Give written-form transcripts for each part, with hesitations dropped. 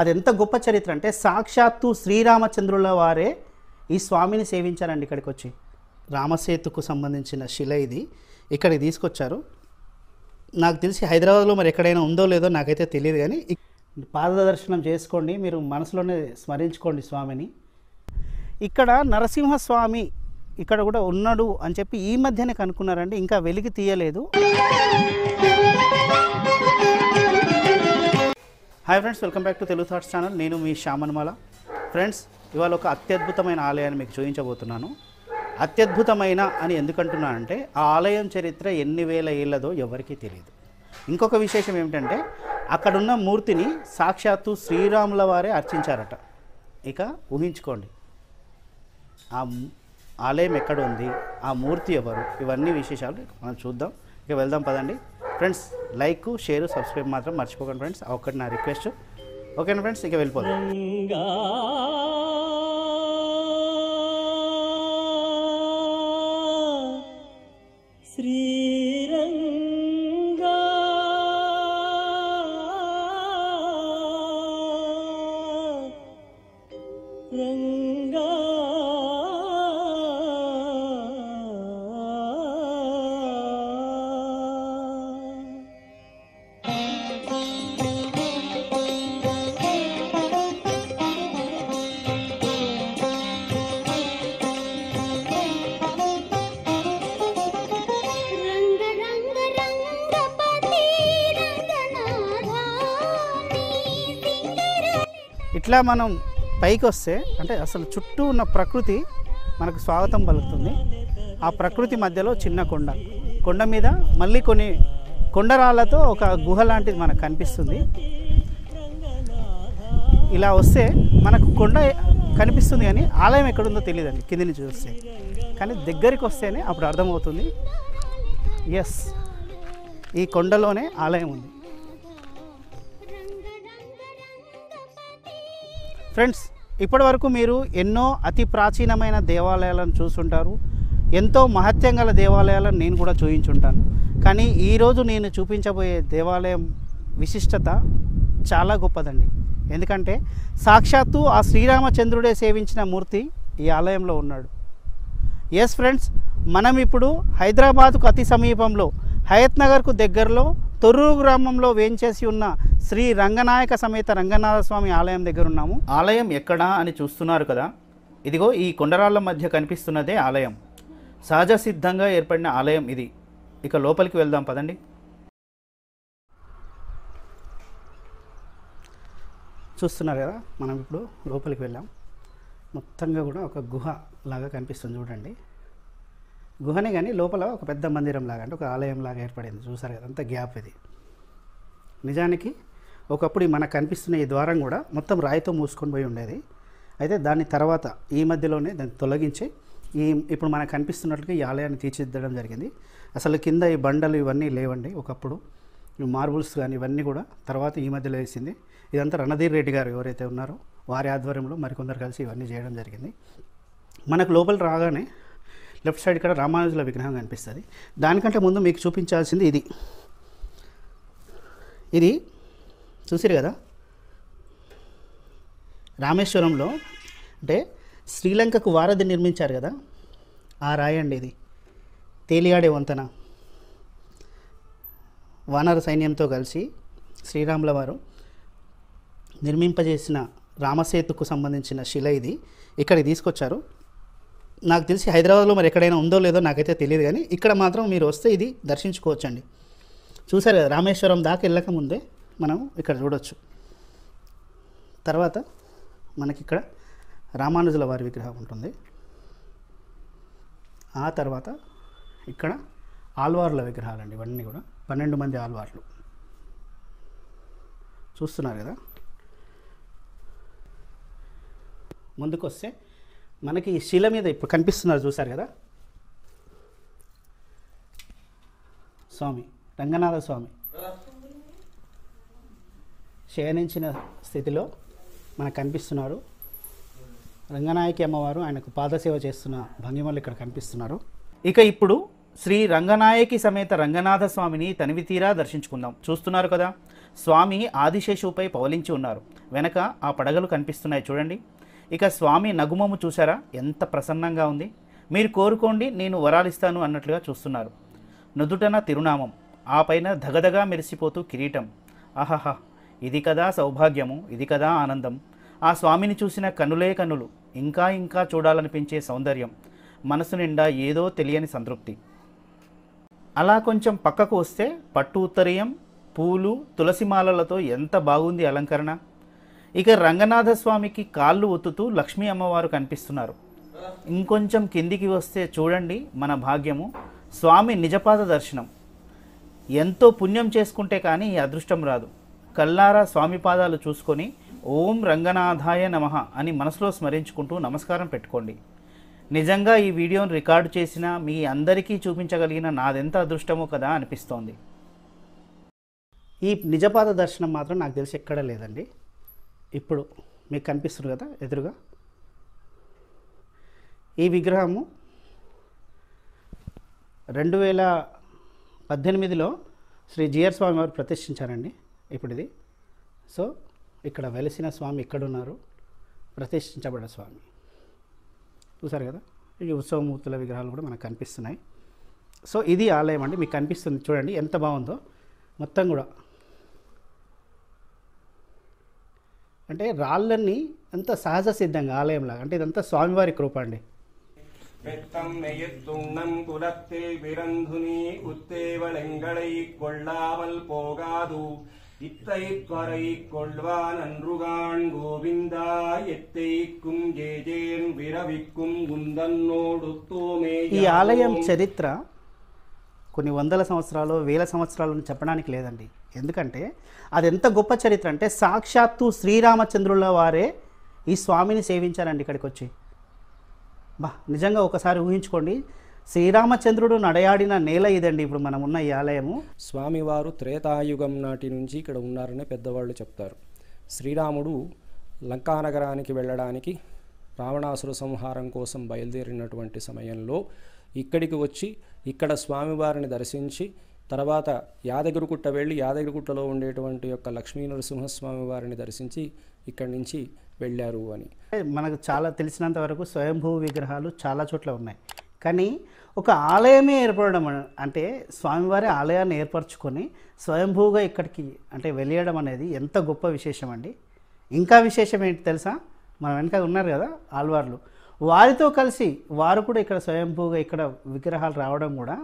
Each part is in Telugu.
అది ఎంత గొప్ప చరిత్ర అంటే సాక్షాత్తు శ్రీరామచంద్రుల వారే ఈ స్వామిని సేవించారండి. ఇక్కడికి వచ్చి రామసేతుకు సంబంధించిన శిల ఇది ఇక్కడికి తీసుకొచ్చారు. నాకు తెలిసి హైదరాబాద్లో మరి ఎక్కడైనా ఉందో లేదో నాకైతే తెలియదు, కానీ పాదదర్శనం చేసుకోండి, మీరు మనసులోనే స్మరించుకోండి స్వామిని. ఇక్కడ నరసింహస్వామి ఇక్కడ కూడా ఉన్నాడు అని చెప్పి ఈ మధ్యనే కనుక్కున్నారండి, ఇంకా వెలికి తీయలేదు. Hi friends, welcome back to Telugu thoughts channel. నేను మీ శ్యామన్మాల. ఫ్రెండ్స్, ఇవాళ ఒక అత్యద్భుతమైన ఆలయాన్ని మీకు చూపించబోతున్నాను. అత్యద్భుతమైన అని ఎందుకంటున్నానంటే ఆ ఆలయం చరిత్ర ఎన్ని వేల ఏళ్ళదో ఎవరికీ తెలియదు. ఇంకొక విశేషం ఏమిటంటే అక్కడున్న మూర్తిని సాక్షాత్తు శ్రీరాముల వారే అర్చించారట. ఇక ఊహించుకోండి ఆ ఆలయం ఎక్కడ ఉంది, ఆ మూర్తి ఎవరు, ఇవన్నీ విశేషాలు మనం చూద్దాం. ఇక వెళ్దాం పదండి ఫ్రెండ్స్. లైక్, షేర్, సబ్స్క్రైబ్ మాత్రం మర్చిపోకండి ఫ్రెండ్స్, ఒక్కటి నా రిక్వెస్ట్. ఓకేనా ఫ్రెండ్స్, ఇక వెళ్ళిపోదాం. ఇట్లా మనం పైకి వస్తే అంటే అసలు చుట్టూ ఉన్న ప్రకృతి మనకు స్వాగతం పలుకుతుంది. ఆ ప్రకృతి మధ్యలో చిన్న కొండ మీద మళ్ళీ కొన్ని కొండరాళ్ళతో ఒక గుహ లాంటిది మనకు కనిపిస్తుంది. ఇలా వస్తే మనకు కొండ కనిపిస్తుంది కానీ ఆలయం ఎక్కడుందో తెలియదండి కింది నుంచి చూస్తే, కానీ దగ్గరికి వస్తేనే అప్పుడు అర్థమవుతుంది ఎస్ ఈ కొండలోనే ఆలయం ఉంది. ఫ్రెండ్స్, ఇప్పటి వరకు మీరు ఎన్నో అతి ప్రాచీనమైన దేవాలయాలను చూస్తుంటారు, ఎంతో మహత్యం గల దేవాలయాలను నేను కూడా చూపించుంటాను. కానీ ఈరోజు నేను చూపించబోయే దేవాలయం విశిష్టత చాలా గొప్పదండి. ఎందుకంటే సాక్షాత్తు ఆ శ్రీరామచంద్రుడే సేవించిన మూర్తి ఈ ఆలయంలో ఉన్నాడు. ఎస్ ఫ్రెండ్స్, మనం ఇప్పుడు హైదరాబాద్కు అతి సమీపంలో హయత్ నగర్కు దగ్గరలో తొర్రూరు గ్రామంలో వేంచేసి ఉన్న శ్రీ రంగనాయక సమేత రంగనాథ స్వామి ఆలయం దగ్గర ఉన్నాము. ఆలయం ఎక్కడా అని చూస్తున్నారు కదా, ఇదిగో ఈ కొండరాళ్ళ మధ్య కనిపిస్తున్నదే ఆలయం. సహజ సిద్ధంగా ఏర్పడిన ఆలయం ఇది. ఇక లోపలికి వెళ్దాం పదండి. చూస్తున్నారు కదా, మనం ఇప్పుడు లోపలికి వెళ్ళాం. మొత్తంగా కూడా ఒక గుహ లాగా కనిపిస్తుంది చూడండి. గుహనే కానీ లోపల ఒక పెద్ద మందిరం లాగా అంటే ఒక ఆలయం లాగా ఏర్పడింది. చూసారు కదా, అంత గ్యాప్ ఇది. నిజానికి ఒకప్పుడు మనకు కనిపిస్తున్న ఈ ద్వారం కూడా మొత్తం రాయితో మూసుకొని పోయి ఉండేది. అయితే దాని తర్వాత ఈ మధ్యలోనే దాన్ని తొలగించి ఇప్పుడు మనకు కనిపిస్తున్నట్లుగా ఈ ఆలయాన్ని తీర్చిదిద్దడం జరిగింది. అసలు కింద ఈ బండలు ఇవన్నీ లేవండి ఒకప్పుడు, ఈ మార్బుల్స్ కానీ ఇవన్నీ కూడా తర్వాత ఈ మధ్యలో వేసింది. ఇదంతా రణధీర్ రెడ్డి గారు ఎవరైతే ఉన్నారో వారి ఆధ్వర్యంలో మరికొందరు కలిసి ఇవన్నీ చేయడం జరిగింది. మనకు లోపల రాగానే లెఫ్ట్ సైడ్ ఇక్కడ రామానుజుల విగ్రహం కనిపిస్తుంది. దానికంటే ముందు మీకు చూపించాల్సింది ఇది చూసిరు కదా, రామేశ్వరంలో అంటే శ్రీలంకకు వారధి నిర్మించారు కదా, ఆ రాయండి ఇది. తేలియాడే వంతెన వానర సైన్యంతో కలిసి శ్రీరాముల వారు నిర్మింపజేసిన రామసేతుకు సంబంధించిన శిల ఇది ఇక్కడికి తీసుకొచ్చారు. నాకు తెలిసి హైదరాబాద్లో మరి ఎక్కడైనా ఉందో లేదో నాకైతే తెలియదు, కానీ ఇక్కడ మాత్రం మీరు వస్తే ఇది దర్శించుకోవచ్చండి. చూసారు కదా, రామేశ్వరం దాకా వెళ్ళక ముందే మనం ఇక్కడ చూడవచ్చు. తర్వాత మనకి ఇక్కడ రామానుజుల వారి విగ్రహం ఉంటుంది. ఆ తర్వాత ఇక్కడ ఆల్వార్ల విగ్రహాలండి, ఇవన్నీ కూడా 12 మంది ఆల్వార్లు చూస్తున్నారు కదా. ముందుకు వస్తే మనకి ఈ శిల మీద ఇప్పుడు కనిపిస్తున్నారు చూసారు కదా, స్వామి రంగనాథ స్వామి శయనించిన స్థితిలో మనకు కనిపిస్తున్నారు. రంగనాయకి అమ్మవారు ఆయనకు పాదసేవ చేస్తున్న భంగిమలు ఇక్కడ కనిపిస్తున్నారు. ఇక ఇప్పుడు శ్రీ రంగనాయకి సమేత రంగనాథ స్వామిని తనివి తీరా దర్శించుకుందాం. చూస్తున్నారు కదా, స్వామి ఆదిశేషుపై పవలించి ఉన్నారు. వెనక ఆ పడగలు కనిపిస్తున్నాయి చూడండి. ఇక స్వామి నగుమము చూసారా, ఎంత ప్రసన్నంగా ఉంది. మీరు కోరుకోండి నేను వరాలిస్తాను అన్నట్లుగా చూస్తున్నారు. నుదుటన తిరునామం, ఆ పైన ధగధగా మెరిసిపోతూ కిరీటం. ఆహాహా, ఇది కదా సౌభాగ్యము, ఇది కదా ఆనందం. ఆ స్వామిని చూసిన కన్నులే కన్నులు, ఇంకా ఇంకా చూడాలనిపించే సౌందర్యం, మనసు నిండా ఏదో తెలియని సంతృప్తి. అలా కొంచెం పక్కకు వస్తే పట్టు ఉత్తరీయం, పూలు, తులసిమాలలతో ఎంత బాగుంది అలంకరణ. ఇక రంగనాథ స్వామికి కాళ్ళు ఒత్తుతూ లక్ష్మీ అమ్మవారు కనిపిస్తున్నారు. ఇంకొంచెం కిందికి వస్తే చూడండి మన భాగ్యము, స్వామి నిజపాద దర్శనం. ఎంతో పుణ్యం చేసుకుంటే కానీ ఈ అదృష్టం రాదు. కల్లారా స్వామి పాదాలు చూసుకొని ఓం రంగనాథాయ నమః అని మనసులో స్మరించుకుంటూ నమస్కారం పెట్టుకోండి. నిజంగా ఈ వీడియోను రికార్డు చేసిన మీ అందరికీ చూపించగలిగిన నాదెంత అదృష్టమో కదా అనిపిస్తోంది. ఈ నిజపాద దర్శనం మాత్రం నాకు తెలిసి ఎక్కడ లేదండి. ఇప్పుడు మీకు కనిపిస్తుంది కదా ఎదురుగా, ఈ విగ్రహము 2018లో శ్రీ జిఆర్ స్వామి వారు ప్రతిష్ఠించారండి. ఇప్పుడు ఇది సో ఇక్కడ వెలిసిన స్వామి ఇక్కడున్నారు, ప్రతిష్ఠించబడ్డ స్వామి చూసారు కదా. ఈ ఉత్సవమూర్తుల విగ్రహాలు కూడా మనకు కనిపిస్తున్నాయి. సో ఇది ఆలయం అండి, మీకు కనిపిస్తుంది చూడండి ఎంత బాగుందో. మొత్తం కూడా అంటే రాళ్ళన్నీ అంత సహజ సిద్ధంగా ఆలయంలాగా, అంటే ఇదంతా స్వామివారి కృప అండి. வெத்தம் நெய்யத்துண்ணம் குலத்தில் பிறந்துனி உத்தேவளெங்களை கொள்ளாமல் போகாது இத்தை கொரை கொள்வான் அன்றுகான் கோவிந்தா எத்தைக்கும் ஜேஜேன் விரவிக்கும் குந்தன்னோடு தூமே. ఈ ఆలయం చరిత్ర కొన్ని వందల సంవత్సరాలు, వేల సంవత్సరాలను చెప్పడానికి లేదండి. ఎందుకంటే అది ఎంత గొప్ప చరిత్ర అంటే సాక్షాత్తు శ్రీరామచంద్రుల వారే ఈ స్వామిని సేవించారండి ఇక్కడికి వచ్చి. నిజంగా ఒకసారి ఊహించుకోండి, శ్రీరామచంద్రుడు నడయాడిన నేల ఇదండి ఇప్పుడు మనం ఉన్న ఈ ఆలయము. స్వామివారు త్రేతాయుగం నాటి నుంచి ఇక్కడ ఉన్నారని పెద్దవాళ్ళు చెప్తారు. శ్రీరాముడు లంకానగరానికి వెళ్ళడానికి రావణాసుర సంహారం కోసం బయలుదేరినటువంటి సమయంలో ఇక్కడికి వచ్చి ఇక్కడ స్వామివారిని దర్శించి తర్వాత యాదగిరిగుట్ట వెళ్ళి యాదగిరిగుట్టలో ఉండేటువంటి యొక్క లక్ష్మీ నరసింహస్వామి వారిని దర్శించి ఇక్కడి నుంచి వెళ్ళారు అని మనకు చాలా తెలిసినంత వరకు స్వయంభూ విగ్రహాలు చాలా చోట్ల ఉన్నాయి. కానీ ఒక ఆలయమే ఏర్పడడం అంటే స్వామివారి ఆలయాన్ని ఏర్పరచుకొని స్వయంభూగా ఇక్కడికి అంటే వెళ్ళడం అనేది ఎంత గొప్ప విశేషం అండి. ఇంకా విశేషం ఏంటి తెలుసా, మన వెనక ఉన్నారు కదా ఆళ్వార్లు, వారితో కలిసి వారు కూడా ఇక్కడ స్వయంభూగా ఇక్కడ విగ్రహాలు రావడం కూడా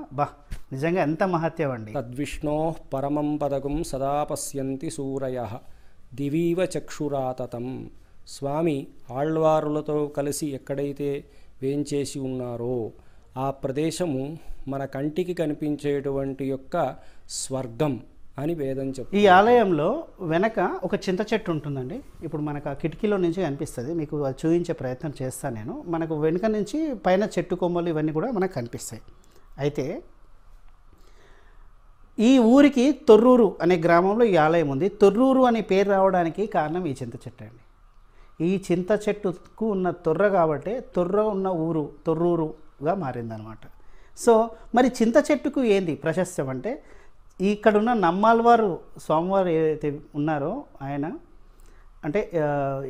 నిజంగా ఎంత మహత్యం అండి. తద్విష్ణో పరమం పదకం సదా పశ్యంతి సూరయః దివీవ చక్షురాతతం. స్వామి ఆళ్వారులతో కలిసి ఎక్కడైతే వేంచేసి ఉన్నారో ఆ ప్రదేశము మన కంటికి కనిపించేటువంటి యొక్క స్వర్గం అని వేదం చెప్తుంది. ఈ ఆలయంలో వెనక ఒక చింత చెట్టు ఉంటుందండి. ఇప్పుడు మనకు ఆ కిటికీలో నుంచి కనిపిస్తుంది, మీకు అది చూపించే ప్రయత్నం చేస్తాను నేను. మనకు వెనుక నుంచి పైన చెట్టు కొమ్మలు ఇవన్నీ కూడా మనకు కనిపిస్తాయి. అయితే ఈ ఊరికి తొర్రూరు అనే గ్రామంలో ఈ ఆలయం ఉంది. తొర్రూరు అనే పేరు రావడానికి కారణం ఈ చింత చెట్టు అండి. ఈ చింత చెట్టుకు ఉన్న తొర్ర కాబట్టి తొర్ర ఉన్న ఊరు తొర్రూరుగా మారిందనమాట. సో మరి చింత చెట్టుకు ఏంది ప్రశస్తం అంటే, ఇక్కడున్న నమ్మాళ్వారు స్వామివారు ఏదైతే ఉన్నారో ఆయన అంటే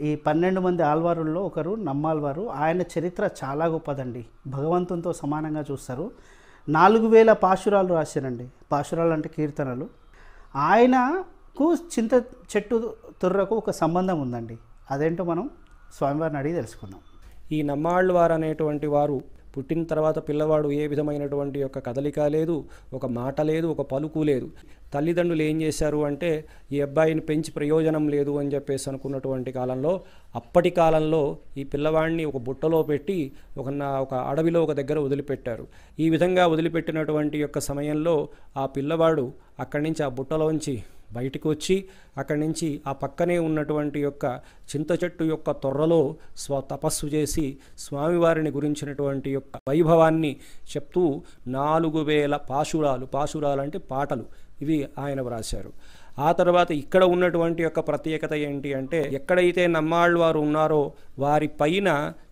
ఈ 12 మంది ఆళ్వారుల్లో ఒకరు నమ్మాళ్వారు. ఆయన చరిత్ర చాలా గొప్పదండి, భగవంతునితో సమానంగా చూస్తారు. 4000 పాశురాలు రాశారండి. పాశురాలు అంటే కీర్తనలు. ఆయనకు చింత చెట్టు తొర్రకు ఒక సంబంధం ఉందండి. అదేంటో మనం స్వామివారిని అడిగి తెలుసుకుందాం. ఈ నమ్మాళ్వారు అనేటువంటి వారు పుట్టిన తర్వాత పిల్లవాడు ఏ విధమైనటువంటి యొక్క కదలిక లేదు, ఒక మాట లేదు, ఒక పలుకు లేదు. తల్లిదండ్రులు ఏం చేశారు అంటే ఈ అబ్బాయిని పెంచి ప్రయోజనం లేదు అని చెప్పేసి అనుకున్నటువంటి కాలంలో అప్పటి కాలంలో ఈ పిల్లవాడిని ఒక బుట్టలో పెట్టి ఒక అడవిలో ఒక దగ్గర వదిలిపెట్టారు. ఈ విధంగా వదిలిపెట్టినటువంటి యొక్క సమయంలో ఆ పిల్లవాడు అక్కడి నుంచి ఆ బుట్టలోంచి బయటికి వచ్చి అక్కడి నుంచి ఆ పక్కనే ఉన్నటువంటి యొక్క చింత చెట్టు యొక్క తొర్రలో తపస్సు చేసి స్వామివారిని గురించినటువంటి యొక్క వైభవాన్ని చెప్తూ 4000 పాశురాలు అంటే పాటలు ఇవి ఆయన వ్రాశారు. ఆ తర్వాత ఇక్కడ ఉన్నటువంటి యొక్క ప్రత్యేకత ఏంటి అంటే ఎక్కడైతే నమ్మాళ్వారు ఉన్నారో వారి పైన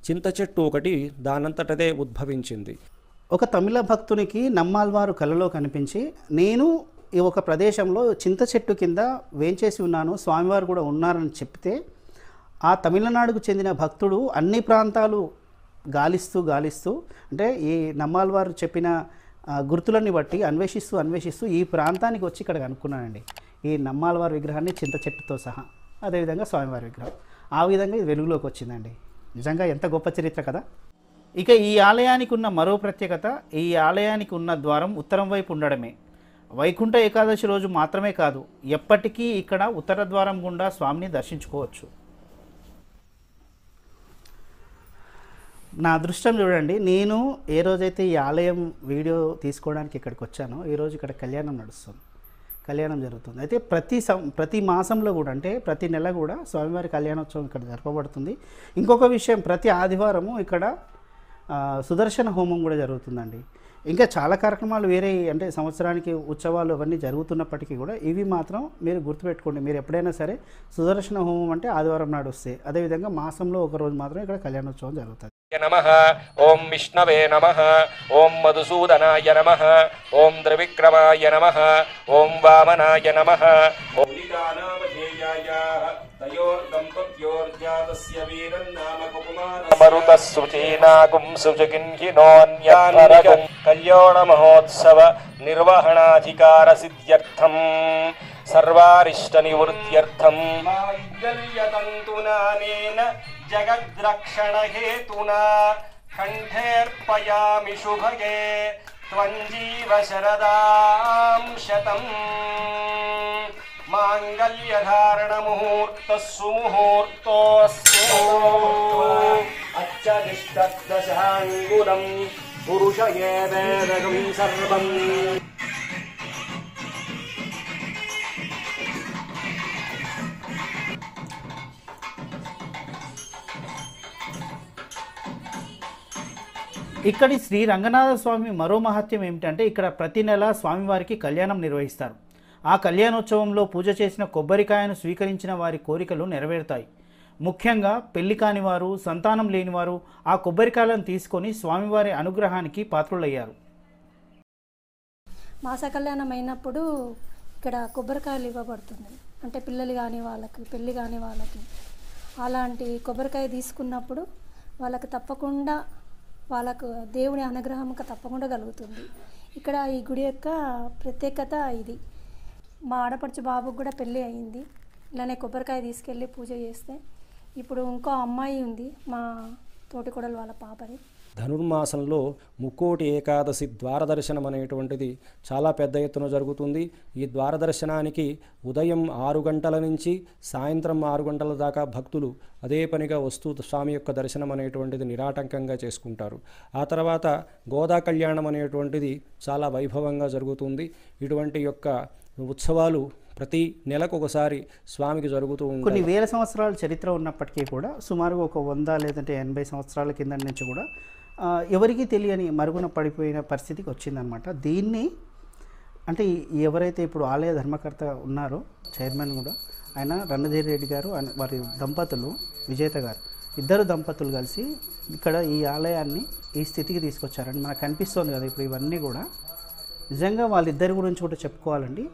చింత చెట్టు ఒకటి దానంతటదే ఉద్భవించింది. ఒక తమిళ భక్తునికి నమ్మాళ్వారు కలలో కనిపించి, నేను ఈ ఒక ప్రదేశంలో చింత చెట్టు కింద వేంచేసి ఉన్నాను, స్వామివారు కూడా ఉన్నారని చెప్తే ఆ తమిళనాడుకు చెందిన భక్తుడు అన్ని ప్రాంతాలు గాలిస్తూ అంటే ఈ నమ్మాళ్వారు చెప్పిన గుర్తులన్నీ బట్టి అన్వేషిస్తూ ఈ ప్రాంతానికి వచ్చి ఇక్కడ కనుక్కున్నానండి ఈ నమ్మాళ్వారి విగ్రహాన్ని చింత చెట్టుతో సహా, అదేవిధంగా స్వామివారి విగ్రహం. ఆ విధంగా ఇది వెలుగులోకి వచ్చిందండి. నిజంగా ఎంత గొప్ప చరిత్ర కదా. ఇక ఈ ఆలయానికి ఉన్న మరో ప్రత్యేకత, ఈ ఆలయానికి ఉన్న ద్వారం ఉత్తరం వైపు ఉండడమే. వైకుంఠ ఏకాదశి రోజు మాత్రమే కాదు, ఎప్పటికీ ఇక్కడ ఉత్తర ద్వారం గుండా స్వామిని దర్శించుకోవచ్చు. నా అదృష్టం చూడండి, నేను ఏ రోజైతే ఈ ఆలయం వీడియో తీసుకోవడానికి ఇక్కడికి వచ్చానో ఈరోజు ఇక్కడ కళ్యాణం నడుస్తుంది, కళ్యాణం జరుగుతుంది. అయితే ప్రతి మాసంలో కూడా అంటే ప్రతి నెల కూడా స్వామివారి కళ్యాణోత్సవం ఇక్కడ జరపబడుతుంది. ఇంకొక విషయం, ప్రతి ఆదివారము ఇక్కడ సుదర్శన హోమం కూడా జరుగుతుందండి. ఇంకా చాలా కార్యక్రమాలు వేరే అంటే సంవత్సరానికి ఉత్సవాలు అవన్నీ జరుగుతున్నప్పటికీ కూడా ఇవి మాత్రం మీరు గుర్తుపెట్టుకోండి. మీరు ఎప్పుడైనా సరే సుదర్శన హోమం అంటే ఆదివారం నాడు వస్తే, అదేవిధంగా మాసంలో ఒక రోజు మాత్రం ఇక్కడ కళ్యాణోత్సవం జరుగుతుంది. నమః ఓం విష్ణవే నమః ఓం మధుసూదనాయ నమః ఓం త్రివిక్రమాయ నమః ఓం వామనాయ నమః ఓం లీలానామధేయాయ తయోర్దంపత్యోర్జాతస్య వీరన్నామ కుమారమరుతస్సుచీనాగుం సుజగిన్హినోన్యానికం కళ్యాణ మహోత్సవ నిర్వహణాధికార సిద్ధ్యర్థం సర్వారిష్ట నివృత్త్యర్థం మాంగళ్యతంతునానేన జగద్రక్షణ హేతునా కంఠేర్పయామి శుభగే త్వంజీవ శరదాం శతం మాంగళ్యధారణ ముహూర్తః సుముహూర్తోऽస్తు అచ్చదిష్టదశాంగులం పురుష ఏవేదగం సర్వం. ఇక్కడి శ్రీ రంగనాథ స్వామి మరో మహత్యం ఏమిటంటే ఇక్కడ ప్రతి నెల స్వామివారికి కళ్యాణం నిర్వహిస్తారు. ఆ కళ్యాణోత్సవంలో పూజ చేసిన కొబ్బరికాయను స్వీకరించిన వారి కోరికలు నెరవేరుతాయి. ముఖ్యంగా పెళ్లి కానివారు, సంతానం లేనివారు ఆ కొబ్బరికాయలను తీసుకొని స్వామివారి అనుగ్రహానికి పాత్రులయ్యారు. మాస కళ్యాణం అయినప్పుడు ఇక్కడ కొబ్బరికాయలు ఇవ్వబడుతుంది. అంటే పిల్లలు కాని వాళ్ళకి, పెళ్ళి కాని వాళ్ళకి అలాంటి కొబ్బరికాయ తీసుకున్నప్పుడు వాళ్ళకి తప్పకుండా వాళ్ళకు దేవుని అనుగ్రహం తప్పకుండా కలుగుతుంది. ఇక్కడ ఈ గుడి యొక్క ప్రత్యేకత ఇది. మా ఆడపడుచు బాబుకు కూడా పెళ్ళి అయింది. ఇలానే కొబ్బరికాయ తీసుకెళ్ళి పూజ చేస్తే ఇప్పుడు ఇంకో అమ్మాయి ఉంది, మా తోటికోడలు వాళ్ళ పాపని. ధనుర్మాసంలో ముక్కోటి ఏకాదశి ద్వారదర్శనం అనేటువంటిది చాలా పెద్ద ఎత్తున జరుగుతుంది. ఈ ద్వారదర్శనానికి ఉదయం 6 గంటల నుంచి సాయంత్రం 6 గంటల దాకా భక్తులు అదే పనిగా వస్తూ స్వామి యొక్క దర్శనం అనేటువంటిది నిరాటంకంగా చేసుకుంటారు. ఆ తర్వాత గోదా కళ్యాణం అనేటువంటిది చాలా వైభవంగా జరుగుతుంది. ఇటువంటి యొక్క ఉత్సవాలు ప్రతి నెలకు ఒకసారి స్వామికి జరుగుతూ ఉంటాయి. కొన్ని వేల సంవత్సరాల చరిత్ర ఉన్నప్పటికీ కూడా సుమారుగా ఒక 100 లేదంటే 80 సంవత్సరాల కింద నుంచి కూడా ఎవరికీ తెలియని మరుగున పడిపోయిన పరిస్థితికి వచ్చిందనమాట. దీన్ని అంటే ఎవరైతే ఇప్పుడు ఆలయ ధర్మకర్త ఉన్నారో చైర్మన్ కూడా ఆయన రణధీర్ రెడ్డి గారు, వారి దంపతులు విజేత గారు, ఇద్దరు దంపతులు కలిసి ఇక్కడ ఈ ఆలయాన్ని ఈ స్థితికి తీసుకొచ్చారండి. మనకు కనిపిస్తుంది కదా ఇప్పుడు ఇవన్నీ కూడా. నిజంగా వాళ్ళిద్దరి గురించి కూడా చెప్పుకోవాలండి.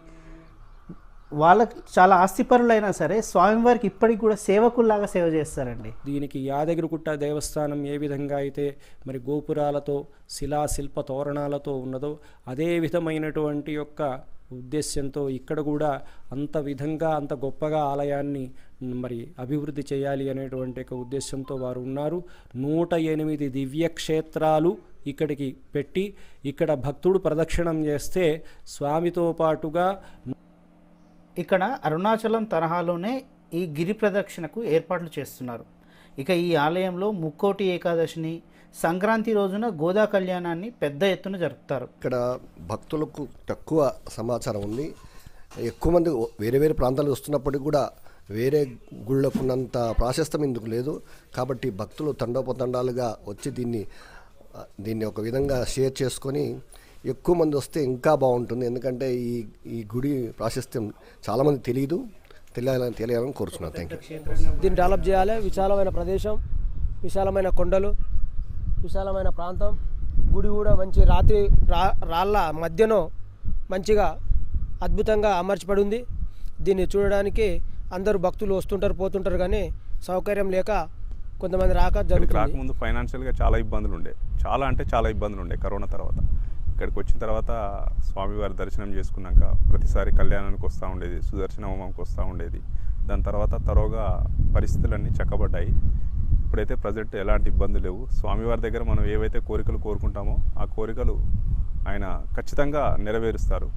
వాళ్ళకి చాలా ఆస్తిపరులైనా సరే స్వామివారికి ఇప్పటికి కూడా సేవకుల్లాగా సేవ చేస్తారండి. దీనికి యాదగిరిగుట్ట దేవస్థానం ఏ విధంగా అయితే మరి గోపురాలతో శిలాశిల్ప తోరణాలతో ఉన్నదో అదే విధమైనటువంటి యొక్క ఉద్దేశ్యంతో ఇక్కడ కూడా అంత విధంగా అంత గొప్పగా ఆలయాన్ని మరి అభివృద్ధి చేయాలి అనేటువంటి ఒక ఉద్దేశంతో వారు ఉన్నారు. 108 దివ్యక్షేత్రాలు ఇక్కడికి పెట్టి ఇక్కడ భక్తుడు ప్రదక్షిణం చేస్తే స్వామితో పాటుగా ఇక్కడ అరుణాచలం తరహాలోనే ఈ గిరి ప్రదక్షిణకు ఏర్పాట్లు చేస్తున్నారు. ఇక ఈ ఆలయంలో ముక్కోటి ఏకాదశిని, సంక్రాంతి రోజున గోదా కళ్యాణాన్ని పెద్ద ఎత్తున జరుపుతారు. ఇక్కడ భక్తులకు తక్కువ సమాచారం ఉంది. ఎక్కువ మంది వేరే వేరే ప్రాంతాలు వస్తున్నప్పటికీ కూడా వేరే గుళ్ళకు ఉన్నంత ప్రాశస్త్యం ఇందుకు లేదు. కాబట్టి భక్తులు తండోపతండాలుగా వచ్చి దీన్ని ఒక విధంగా షేర్ చేసుకొని ఎక్కువ మంది వస్తే ఇంకా బాగుంటుంది. ఎందుకంటే ఈ గుడి ప్రాశస్త్యం చాలామంది తెలియాలని కోరుచున్నాను. Thank you. దీన్ని డెవలప్ చేయాలి. విశాలమైన ప్రదేశం, విశాలమైన కొండలు, విశాలమైన ప్రాంతం, గుడి కూడా మంచి రాళ్ళ మధ్యలో మంచిగా అద్భుతంగా అమర్చబడి ఉంది. దీన్ని చూడడానికి అందరూ భక్తులు వస్తుంటారు పోతుంటారు, కానీ సౌకర్యం లేక కొంతమంది జరుగుతుంది. రాకముందు ఫైనాన్షియల్గా చాలా ఇబ్బందులు ఉండే, చాలా ఇబ్బందులు ఉండే. కరోనా తర్వాత ఇక్కడికి వచ్చిన తర్వాత స్వామివారి దర్శనం చేసుకున్నాక ప్రతిసారి కళ్యాణానికి వస్తూ ఉండేది, సుదర్శన హోమంకి వస్తూ ఉండేది. దాని తర్వాత తరోగా పరిస్థితులన్నీ చక్కబడ్డాయి. ఇప్పుడైతే ప్రజెంట్ ఎలాంటి ఇబ్బందులు లేవు. స్వామివారి దగ్గర మనం ఏవైతే కోరికలు కోరుకుంటామో ఆ కోరికలు ఆయన ఖచ్చితంగా నెరవేరుస్తారు.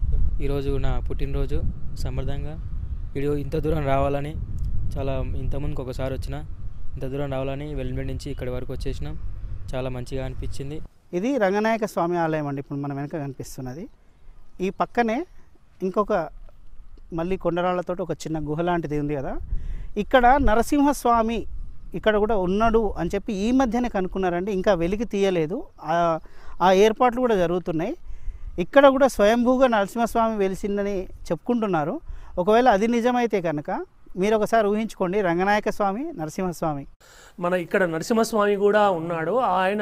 ఈరోజు నా పుట్టినరోజు సమర్థంగా ఇంత దూరం రావాలని ఇంతకుముందుకు ఒకసారి వచ్చిన ఇంత దూరం రావాలని వెల్లుండి నుంచి ఇక్కడి వరకు వచ్చేసినాం. చాలా మంచిగా అనిపించింది. ఇది రంగనాయక స్వామి ఆలయం అండి. ఇప్పుడు మన వెనక కనిపిస్తున్నది. ఈ పక్కనే ఇంకొక మళ్ళీ కొండరాళ్లతో ఒక చిన్న గుహ లాంటిది ఉంది కదా. ఇక్కడ నరసింహస్వామి ఇక్కడ కూడా ఉన్నాడు అని చెప్పి ఈ మధ్యనే కనుక్కున్నారండి. ఇంకా వెలికి తీయలేదు. ఆ ఏర్పాట్లు కూడా జరుగుతున్నాయి. ఇక్కడ కూడా స్వయంభూగా నరసింహస్వామి వెలిసిందని చెప్పుకుంటున్నారు. ఒకవేళ అది నిజమైతే కనుక మీరు ఒకసారి ఊహించుకోండి, రంగనాయక స్వామి, నరసింహస్వామి. మన ఇక్కడ నరసింహస్వామి కూడా ఉన్నాడు. ఆయన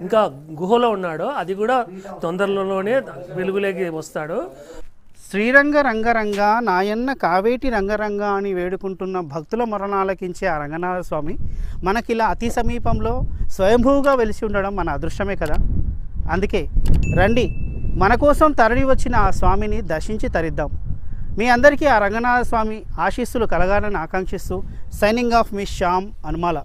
ఇంకా గుహలో ఉన్నాడు. అది కూడా తొందరలోనే వెలుగులోకి వస్తాడు. శ్రీరంగ రంగరంగ నాయన్న కావేటి రంగరంగ అని వేడుకుంటున్న భక్తుల మరణాలకించే ఆ రంగనాథ స్వామి మనకిలా అతి సమీపంలో స్వయంభూగా వెలిసి ఉండడం మన అదృష్టమే కదా. అందుకే రండి, మన కోసం తరలి వచ్చిన ఆ స్వామిని దర్శించి తరిద్దాం. మీ అందరికీ ఆ రంగనాథ స్వామి ఆశీస్సులు కలగాలని ఆకాంక్షిస్తూ సైనింగ్ ఆఫ్ మీ శ్యామ్ అనుమాల.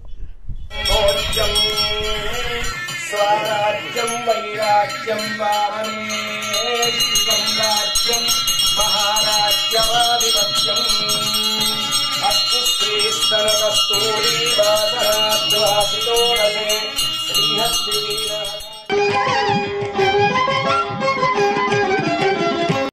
స్వరాజ్యం వైరాజ్యం వాహనేజ్యం మహారాజ్యమాధిపత్యం అస్తు శ్రీస్తనకస్తూరీ వాసనాద్వాసితోరసే శ్రీహస్తి